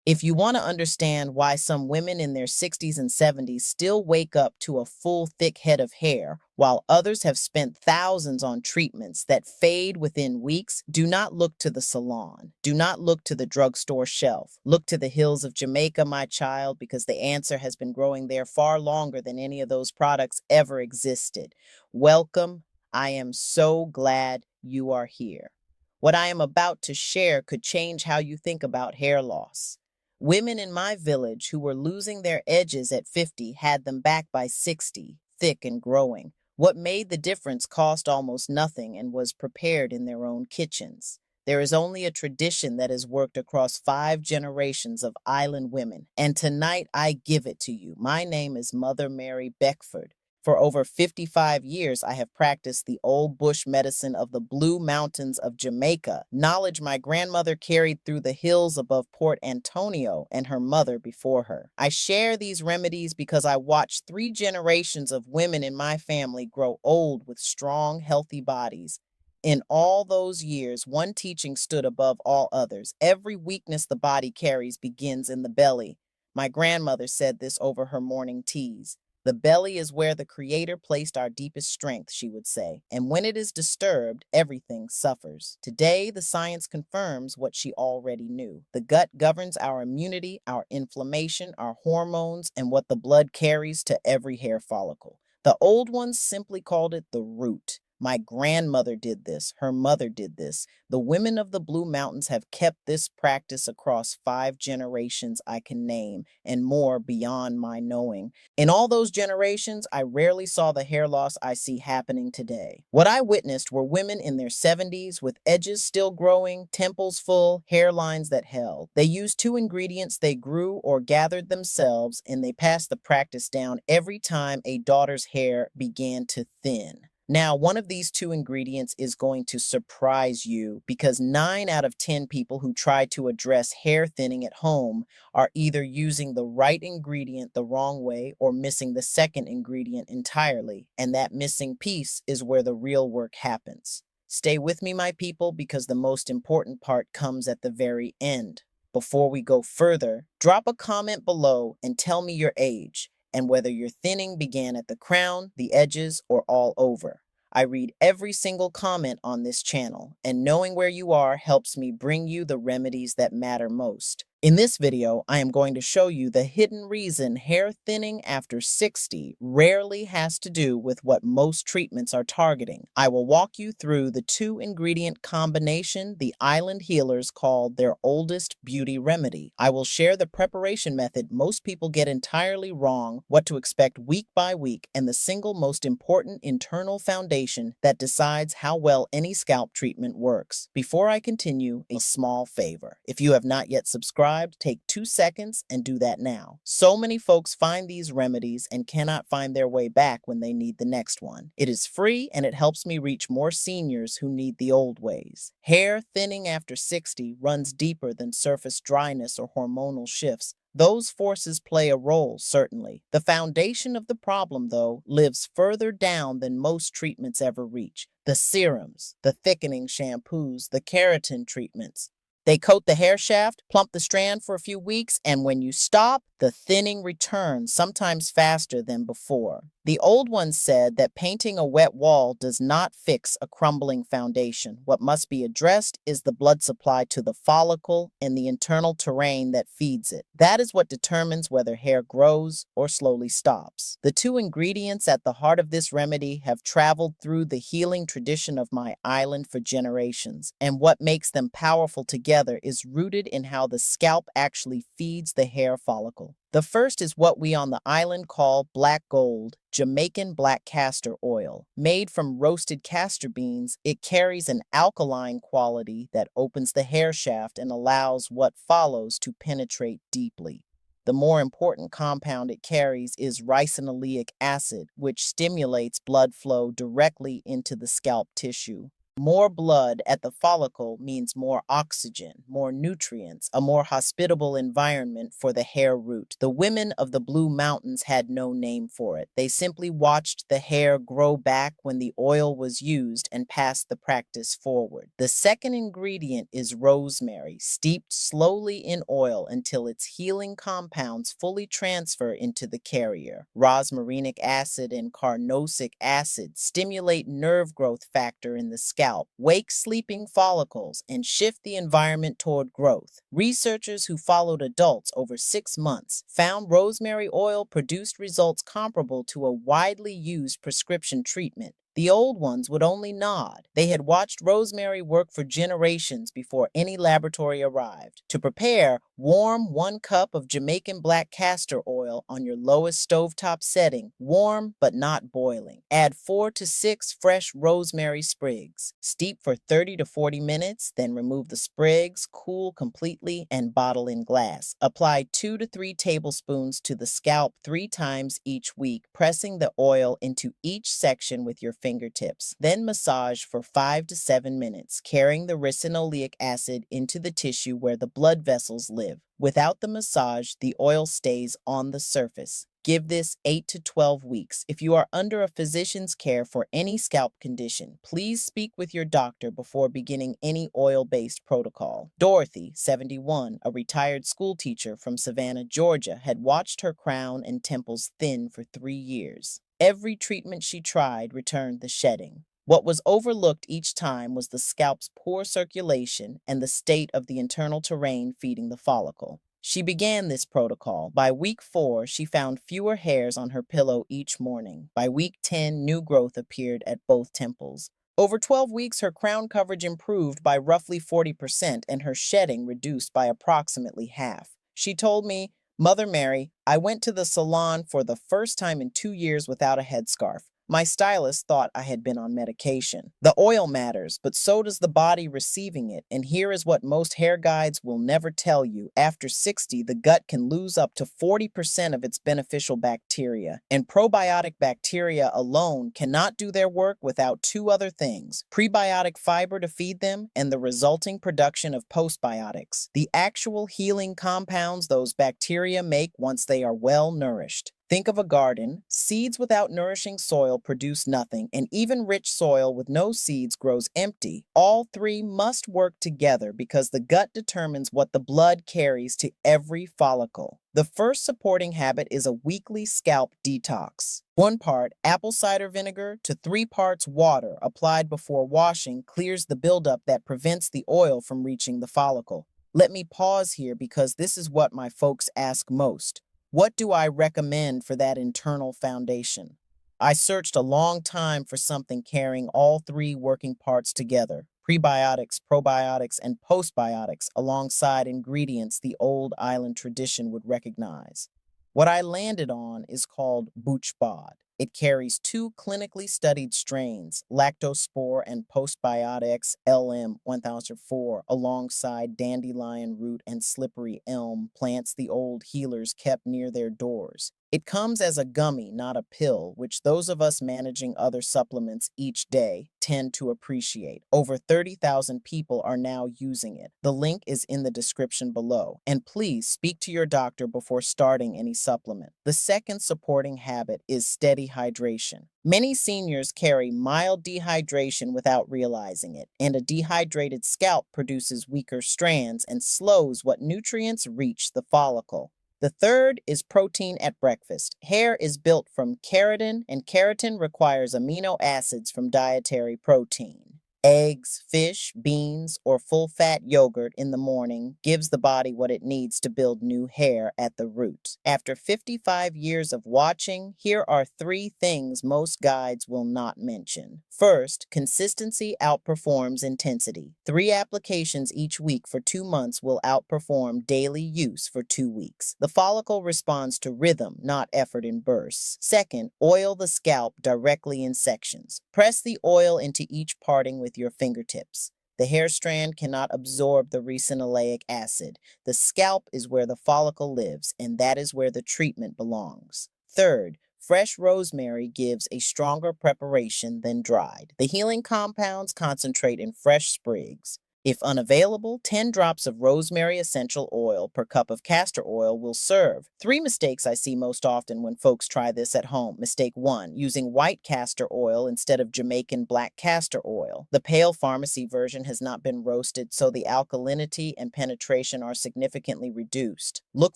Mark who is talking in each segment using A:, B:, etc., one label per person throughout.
A: If you want to understand why some women in their 60s and 70s still wake up to a full, thick head of hair, while others have spent thousands on treatments that fade within weeks, do not look to the salon. Do not look to the drugstore shelf. Look to the hills of Jamaica, my child, because the answer has been growing there far longer than any of those products ever existed. Welcome. I am so glad you are here. What I am about to share could change how you think about hair loss. Women in my village who were losing their edges at 50 had them back by 60, thick and growing. What made the difference cost almost nothing and was prepared in their own kitchens. There is only a tradition that has worked across 5 generations of island women, and tonight I give it to you. My name is Mother Mary Beckford. For over 55 years, I have practiced the old bush medicine of the Blue Mountains of Jamaica, knowledge my grandmother carried through the hills above Port Antonio and her mother before her. I share these remedies because I watched 3 generations of women in my family grow old with strong, healthy bodies. In all those years, one teaching stood above all others. Every weakness the body carries begins in the belly. My grandmother said this over her morning teas. The belly is where the Creator placed our deepest strength, she would say, and when it is disturbed, everything suffers. Today, the science confirms what she already knew. The gut governs our immunity, our inflammation, our hormones, and what the blood carries to every hair follicle. The old ones simply called it the root. My grandmother did this. Her mother did this. The women of the Blue Mountains have kept this practice across 5 generations I can name, and more beyond my knowing. In all those generations, I rarely saw the hair loss I see happening today. What I witnessed were women in their 70s with edges still growing, temples full, hairlines that held. They used 2 ingredients they grew or gathered themselves, and they passed the practice down every time a daughter's hair began to thin. Now, one of these 2 ingredients is going to surprise you because 9 out of 10 people who try to address hair thinning at home are either using the right ingredient the wrong way or missing the second ingredient entirely. And that missing piece is where the real work happens. Stay with me, my people, because the most important part comes at the very end. Before we go further, drop a comment below and tell me your age and whether your thinning began at the crown, the edges, or all over. I read every single comment on this channel, and knowing where you are helps me bring you the remedies that matter most. In this video, I am going to show you the hidden reason hair thinning after 60 rarely has to do with what most treatments are targeting. I will walk you through the 2 ingredient combination the island healers called their oldest beauty remedy. I will share the preparation method most people get entirely wrong, what to expect week by week, and the single most important internal foundation that decides how well any scalp treatment works. Before I continue, a small favor. If you have not yet subscribed, take 2 seconds and do that now. So many folks find these remedies and cannot find their way back when they need the next one. It is free and it helps me reach more seniors who need the old ways. Hair thinning after 60 runs deeper than surface dryness or hormonal shifts. Those forces play a role, certainly. The foundation of the problem, though, lives further down than most treatments ever reach. The serums, the thickening shampoos, the keratin treatments. They coat the hair shaft, plump the strand for a few weeks, and when you stop, the thinning returns, sometimes faster than before. The old ones said that painting a wet wall does not fix a crumbling foundation. What must be addressed is the blood supply to the follicle and the internal terrain that feeds it. That is what determines whether hair grows or slowly stops. The 2 ingredients at the heart of this remedy have traveled through the healing tradition of my island for generations, and what makes them powerful together is rooted in how the scalp actually feeds the hair follicle. The first is what we on the island call black gold, Jamaican black castor oil. Made from roasted castor beans, it carries an alkaline quality that opens the hair shaft and allows what follows to penetrate deeply. The more important compound it carries is ricinoleic acid, which stimulates blood flow directly into the scalp tissue. More blood at the follicle means more oxygen, more nutrients, a more hospitable environment for the hair root. The women of the Blue Mountains had no name for it. They simply watched the hair grow back when the oil was used and passed the practice forward. The second ingredient is rosemary, steeped slowly in oil until its healing compounds fully transfer into the carrier. Rosmarinic acid and carnosic acid stimulate nerve growth factor in the scalp, wake sleeping follicles, and shift the environment toward growth. Researchers who followed adults over 6 months found rosemary oil produced results comparable to a widely used prescription treatment. The old ones would only nod. They had watched rosemary work for generations before any laboratory arrived. To prepare, warm 1 cup of Jamaican black castor oil on your lowest stovetop setting, warm but not boiling. Add 4 to 6 fresh rosemary sprigs. Steep for 30 to 40 minutes, then remove the sprigs, cool completely, and bottle in glass. Apply 2 to 3 tablespoons to the scalp 3 times each week, pressing the oil into each section with your fingertips. Then massage for 5 to 7 minutes, carrying the ricinoleic acid into the tissue where the blood vessels live. Without the massage, the oil stays on the surface. Give this 8 to 12 weeks. If you are under a physician's care for any scalp condition, please speak with your doctor before beginning any oil-based protocol. Dorothy, 71, a retired school teacher from Savannah, Georgia, had watched her crown and temples thin for 3 years. Every treatment she tried returned the shedding. What was overlooked each time was the scalp's poor circulation and the state of the internal terrain feeding the follicle. She began this protocol. By week 4, she found fewer hairs on her pillow each morning. By week 10, new growth appeared at both temples. Over 12 weeks, her crown coverage improved by roughly 40% and her shedding reduced by approximately half. She told me, "Mother Mary, I went to the salon for the first time in 2 years without a headscarf. My stylist thought I had been on medication. The oil matters, but so does the body receiving it. And here is what most hair guides will never tell you. After 60, the gut can lose up to 40% of its beneficial bacteria. And probiotic bacteria alone cannot do their work without 2 other things: prebiotic fiber to feed them and the resulting production of postbiotics, the actual healing compounds those bacteria make once they are well nourished. Think of a garden. Seeds without nourishing soil produce nothing, and even rich soil with no seeds grows empty. All 3 must work together because the gut determines what the blood carries to every follicle. The first supporting habit is a weekly scalp detox. 1 part apple cider vinegar to 3 parts water applied before washing clears the buildup that prevents the oil from reaching the follicle. Let me pause here because this is what my folks ask most. What do I recommend for that internal foundation? I searched a long time for something carrying all 3 working parts together: prebiotics, probiotics, and postbiotics, alongside ingredients the old island tradition would recognize. What I landed on is called BoochBod. It carries 2 clinically studied strains, lactospore and postbiotics LM1004, alongside dandelion root and slippery elm, plants the old healers kept near their doors. It comes as a gummy, not a pill, which those of us managing other supplements each day tend to appreciate. Over 30,000 people are now using it. The link is in the description below. And please speak to your doctor before starting any supplement. The second supporting habit is steady hydration. Many seniors carry mild dehydration without realizing it, and a dehydrated scalp produces weaker strands and slows what nutrients reach the follicle. The third is protein at breakfast. Hair is built from keratin, and keratin requires amino acids from dietary protein. Eggs, fish, beans, or full-fat yogurt in the morning gives the body what it needs to build new hair at the root. After 55 years of watching, here are 3 things most guides will not mention. First, consistency outperforms intensity. 3 applications each week for 2 months will outperform daily use for 2 weeks. The follicle responds to rhythm, not effort in bursts. Second, oil the scalp directly in sections. Press the oil into each parting with your fingertips. The hair strand cannot absorb the ricinoleic acid. The scalp is where the follicle lives, and that is where the treatment belongs. Third, Fresh rosemary gives a stronger preparation than dried. The healing compounds concentrate in fresh sprigs. If unavailable, 10 drops of rosemary essential oil per cup of castor oil will serve. Three mistakes I see most often when folks try this at home. Mistake 1, using white castor oil instead of Jamaican black castor oil. The pale pharmacy version has not been roasted, so the alkalinity and penetration are significantly reduced. Look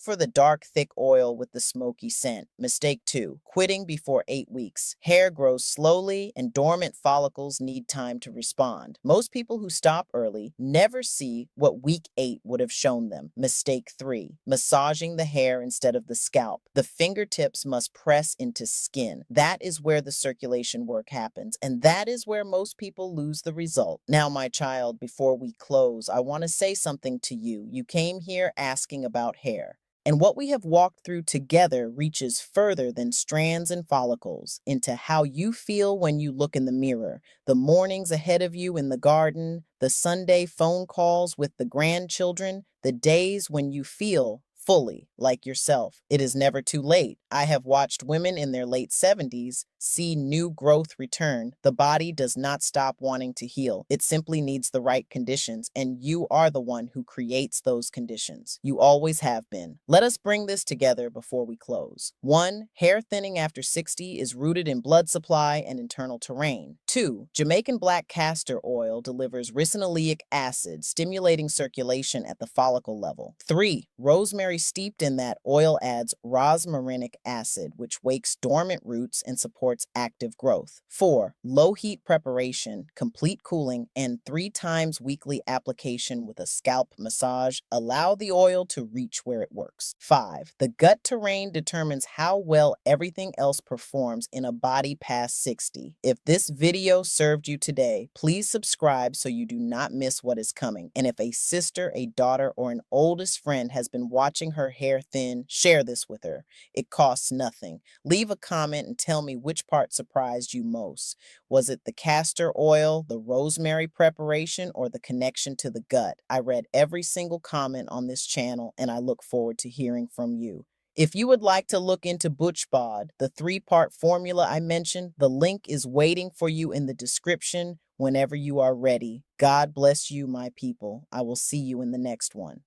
A: for the dark, thick oil with the smoky scent. Mistake 2, quitting before 8 weeks. Hair grows slowly and dormant follicles need time to respond. Most people who stop early never see what week 8 would have shown them. Mistake 3, massaging the hair instead of the scalp. The fingertips must press into skin. That is where the circulation work happens, and that is where most people lose the result. Now, my child, before we close, I want to say something to you. You came here asking about hair. And what we have walked through together reaches further than strands and follicles into how you feel when you look in the mirror, the mornings ahead of you in the garden, the Sunday phone calls with the grandchildren, the days when you feel fully like yourself. It is never too late. I have watched women in their late 70s see new growth return. The body does not stop wanting to heal. It simply needs the right conditions, and you are the one who creates those conditions. You always have been. Let us bring this together before we close. 1, hair thinning after 60 is rooted in blood supply and internal terrain. 2, Jamaican black castor oil delivers ricinoleic acid, stimulating circulation at the follicle level. 3, rosemary steeped in that oil adds rosmarinic acid, which wakes dormant roots and supports active growth. 4, low heat preparation, complete cooling, and 3 times weekly application with a scalp massage allow the oil to reach where it works. 5, the gut terrain determines how well everything else performs in a body past 60. If this video served you today, please subscribe so you do not miss what is coming. And if a sister, a daughter, or an oldest friend has been watching her hair thin, share this with her. It costs nothing. Leave a comment and tell me which part surprised you most. Was it the castor oil, the rosemary preparation, or the connection to the gut? I read every single comment on this channel, and I look forward to hearing from you. If you would like to look into BoochBod, the 3-part formula I mentioned, the link is waiting for you in the description whenever you are ready. God bless you, my people. I will see you in the next one.